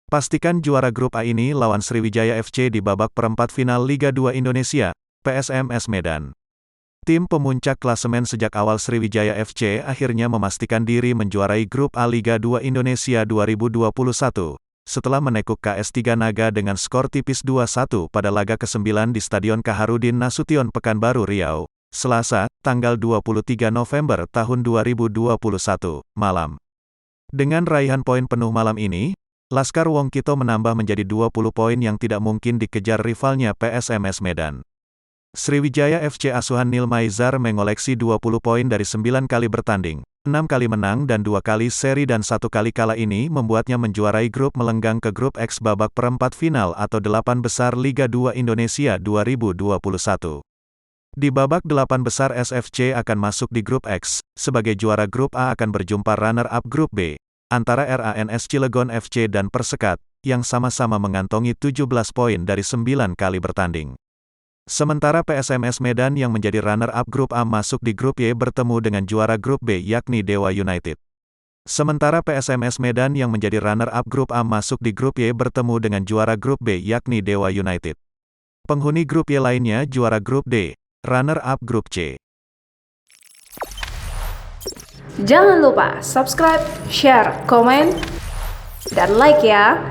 Pastikan juara grup A ini lawan Sriwijaya FC di babak perempat final Liga 2 Indonesia, PSMS Medan. Tim pemuncak klasemen sejak awal Sriwijaya FC akhirnya memastikan diri menjuarai grup A Liga 2 Indonesia 2021, setelah menekuk KS Tiganaga dengan skor tipis 2-1 pada laga ke-9 di Stadion Kaharudin Nasution Pekanbaru Riau, Selasa, tanggal 23 November tahun 2021, malam. Dengan raihan poin penuh malam ini, Laskar Wong Kito menambah menjadi 20 poin yang tidak mungkin dikejar rivalnya PSMS Medan. Sriwijaya FC asuhan Neil Maizar mengoleksi 20 poin dari 9 kali bertanding, 6 kali menang dan 2 kali seri dan 1 kali kalah ini membuatnya menjuarai grup melenggang ke grup X babak perempat final atau 8 besar Liga 2 Indonesia 2021. Di babak 8 besar SFC akan masuk di grup X, sebagai juara grup A akan berjumpa runner-up grup B, antara RANS Cilegon FC dan Persekat, yang sama-sama mengantongi 17 poin dari 9 kali bertanding. Sementara PSMS Medan yang menjadi runner-up grup A masuk di grup Y bertemu dengan juara grup B yakni Dewa United. Sementara PSMS Medan yang menjadi runner-up grup A masuk di grup Y bertemu dengan juara grup B yakni Dewa United. Penghuni grup Y lainnya juara grup D, runner-up grup C. Jangan lupa subscribe, share, komen, dan like ya.